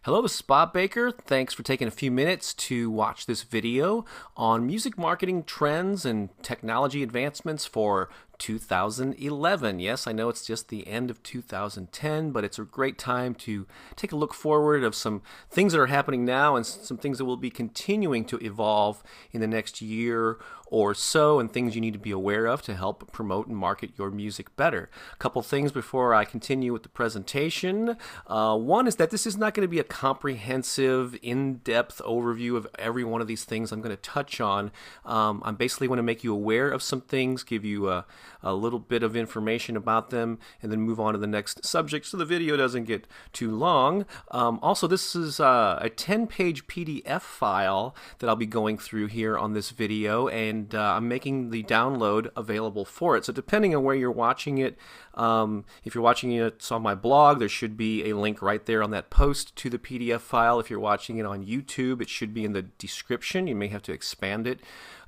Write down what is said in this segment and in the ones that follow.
Hello, this is Bob Baker. Thanks for taking a few minutes to watch this video on music marketing trends and technology advancements for 2011. Yes, I know it's just the end of 2010, but it's a great time to take a look forward of some things that are happening now and some things that will be continuing to evolve in the next year or so, and things you need to be aware of to help promote and market your music better. A couple things before I continue with the presentation. One is that this is not going to be a comprehensive, in-depth overview of every one of these things I'm going to touch on. I basically want to make you aware of some things, give you a little bit of information about them, and then move on to the next subject so the video doesn't get too long. Also, this is a 10-page PDF file that I'll be going through here on this video, and I'm making the download available for it. So depending on where you're watching it, if you're watching it on my blog, there should be a link right there on that post to the PDF file. If you're watching it on YouTube, it should be in the description. You may have to expand it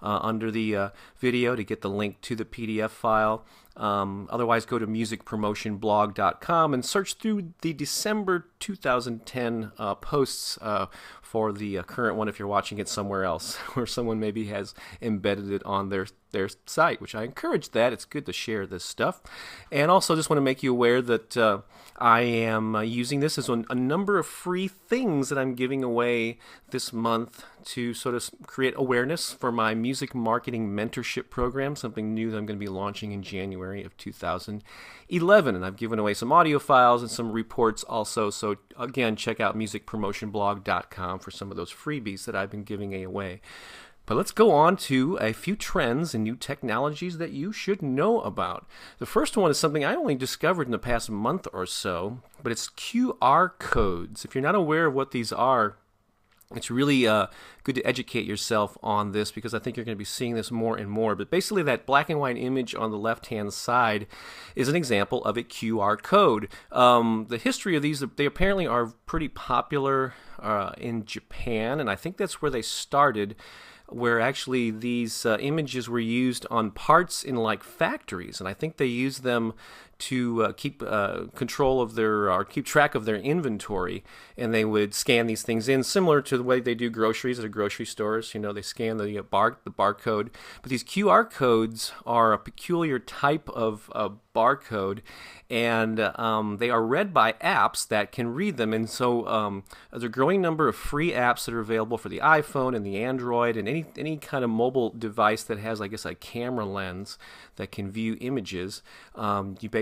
under the video to get the link to the PDF file. Otherwise, go to musicpromotionblog.com and search through the December 2010 posts for the current one if you're watching it somewhere else where someone maybe has embedded it on their site, which I encourage that. It's good to share this stuff. And also just want to make you aware that I am using this as a number of free things that I'm giving away this month to sort of create awareness for my music marketing mentorship program, something new that I'm going to be launching in January of 2011. And I've given away some audio files and some reports also. So again, check out musicpromotionblog.com for some of those freebies that I've been giving away. But let's go on to a few trends and new technologies that you should know about. The first one is something I only discovered in the past month or so, but it's QR codes. If you're not aware of what these are, it's really good to educate yourself on this because I think you're going to be seeing this more and more. But basically that black and white image on the left-hand side is an example of a QR code. The history of these, they apparently are pretty popular in Japan, and I think that's where they started, where actually these images were used on parts in like factories, and I think they used them to keep control of their, or keep track of their inventory, and they would scan these things in, similar to the way they do groceries at grocery stores. You know, they scan the barcode, but these QR codes are a peculiar type of barcode, and they are read by apps that can read them. And so there's a growing number of free apps that are available for the iPhone and the Android and any kind of mobile device that has, I guess, a camera lens that can view images.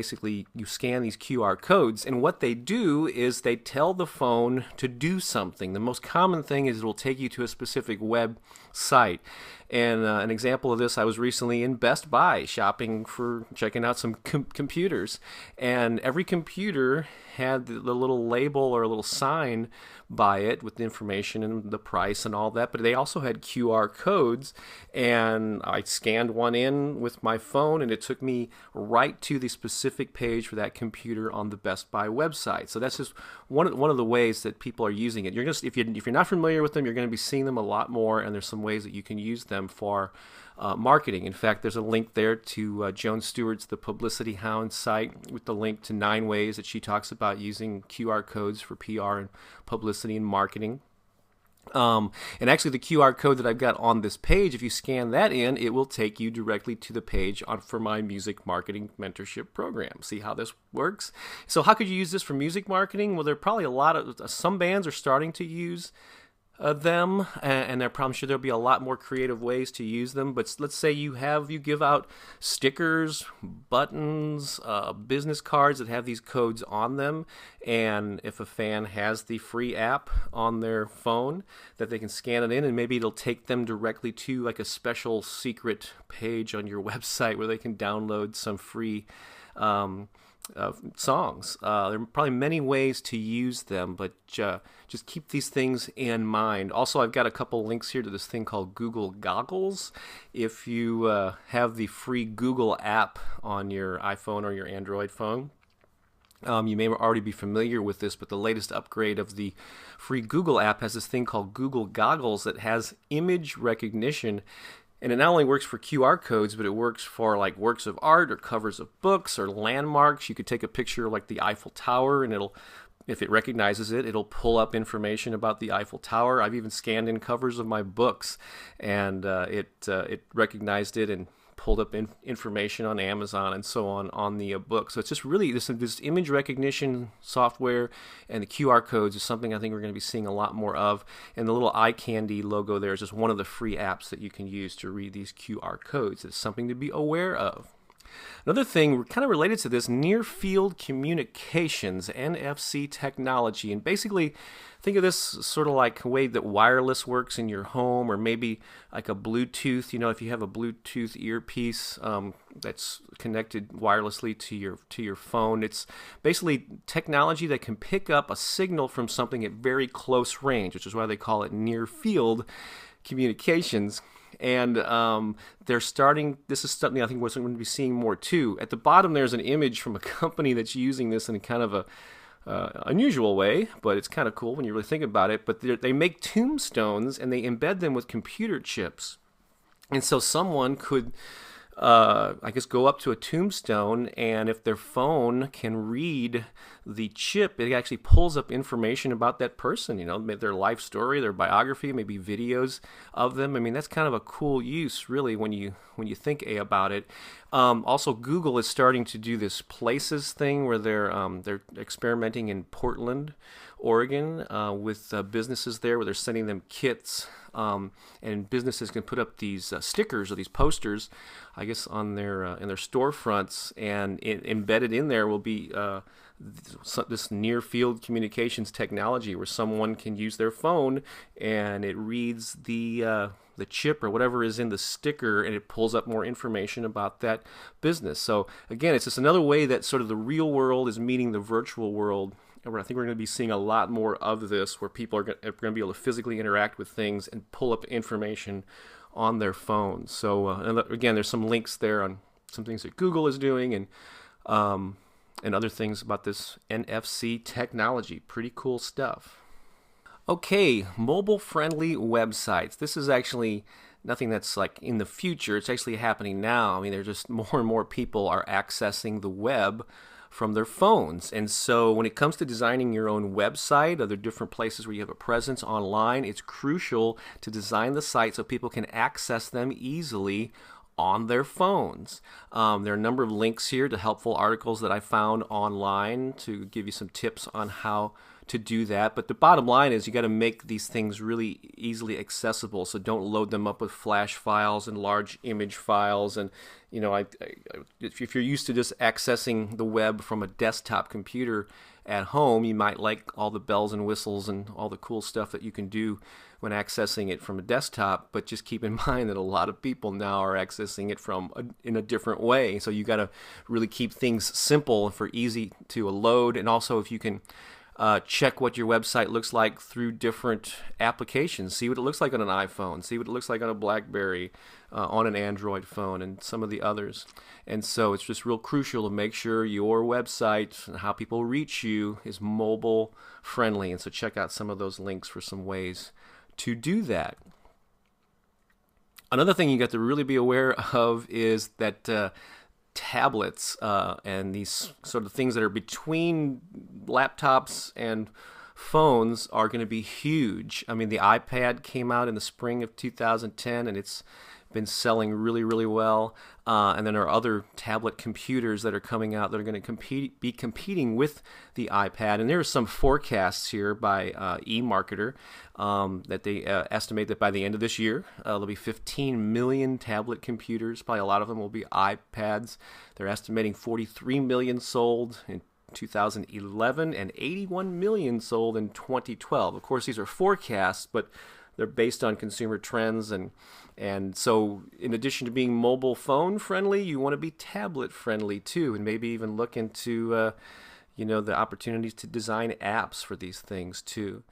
You scan these QR codes, and what they do is they tell the phone to do something. The most common thing is it will take you to a specific web site. And an example of this, I was recently in Best Buy checking out some computers, and every computer had the little label or a little sign by it with the information and the price and all that, but they also had QR codes, and I scanned one in with my phone, and it took me right to the specific page for that computer on the Best Buy website. So that's just one of the ways that people are using it. If you're not familiar with them, you're going to be seeing them a lot more, and there's some ways that you can use them for marketing. In fact, there's a link there to Joan Stewart's The Publicity Hound site with the link to 9 ways that she talks about using QR codes for PR and publicity and marketing. And actually the QR code that I've got on this page, if you scan that in, it will take you directly to the page for my music marketing mentorship program. See how this works? So how could you use this for music marketing? Well, there are probably some bands are starting to use them, and I'm sure there'll be a lot more creative ways to use them. But let's say you give out stickers, buttons, business cards that have these codes on them, and if a fan has the free app on their phone that they can scan it in, and maybe it'll take them directly to like a special secret page on your website where they can download some free songs. There are probably many ways to use them, but just keep these things in mind. Also, I've got a couple links here to this thing called Google Goggles. If you have the free Google app on your iPhone or your Android phone, you may already be familiar with this, but the latest upgrade of the free Google app has this thing called Google Goggles that has image recognition. And it not only works for QR codes, but it works for like works of art or covers of books or landmarks. You could take a picture of like the Eiffel Tower, and it'll if it recognizes it, it'll pull up information about the Eiffel Tower. I've even scanned in covers of my books, and it recognized it and pulled up information on Amazon and so on the book. So it's just really this image recognition software, and the QR codes is something I think we're going to be seeing a lot more of. And the little eye candy logo there is just one of the free apps that you can use to read these QR codes. It's something to be aware of. Another thing kind of related to this, near field communications, NFC technology. And basically, think of this sort of like a way that wireless works in your home, or maybe like a Bluetooth. If you have a Bluetooth earpiece that's connected wirelessly to your phone, it's basically technology that can pick up a signal from something at very close range, which is why they call it near field communications. And they're starting, this is something I think we're going to be seeing more too. At the bottom there's an image from a company that's using this in kind of a unusual way, but it's kind of cool when you really think about it. But they make tombstones and they embed them with computer chips. And so someone could, I guess, go up to a tombstone, and if their phone can read the chip, it actually pulls up information about that person, their life story, their biography, maybe videos of them. I mean, that's kind of a cool use, really, when you think about it. Also, Google is starting to do this Places thing where they're experimenting in Portland, Oregon, with businesses there, where they're sending them kits, and businesses can put up these stickers or these posters, I guess, on their in their storefronts, and embedded in there will be this near field communications technology where someone can use their phone and it reads the chip or whatever is in the sticker, and it pulls up more information about that business. So again, it's just another way that sort of the real world is meeting the virtual world. And I think we're going to be seeing a lot more of this, where people are going to be able to physically interact with things and pull up information on their phones. So and again, there's some links there on some things that Google is doing, and other things about this NFC technology. Pretty cool stuff. Okay, mobile-friendly websites. This is actually nothing that's like in the future. It's actually happening now. I mean, there's just more and more people are accessing the web from their phones. And so when it comes to designing your own website, other different places where you have a presence online, it's crucial to design the site so people can access them easily on their phones. There are a number of links here to helpful articles that I found online to give you some tips on how to do that. But the bottom line is you got to make these things really easily accessible. So don't load them up with flash files and large image files. And if you're used to just accessing the web from a desktop computer at home, you might like all the bells and whistles and all the cool stuff that you can do when accessing it from a desktop. But just keep in mind that a lot of people now are accessing it in a different way. So you got to really keep things simple for easy to load. And also, if you can check what your website looks like through different applications. See what it looks like on an iPhone. See what it looks like on a BlackBerry, on an Android phone, and some of the others. And so it's just real crucial to make sure your website and how people reach you is mobile friendly. And so check out some of those links for some ways to do that. Another thing you got to really be aware of is that tablets and these sort of things that are between laptops and phones are going to be huge. I mean, the iPad came out in the spring of 2010, and it's been selling really, really well. And then there are other tablet computers that are coming out that are going to be competing with the iPad. And there are some forecasts here by eMarketer that they estimate that by the end of this year, there'll be 15 million tablet computers. Probably a lot of them will be iPads. They're estimating 43 million sold in 2011 and 81 million sold in 2012. Of course, these are forecasts, but they're based on consumer trends, and so in addition to being mobile phone friendly, you want to be tablet friendly too, and maybe even look into the opportunities to design apps for these things too.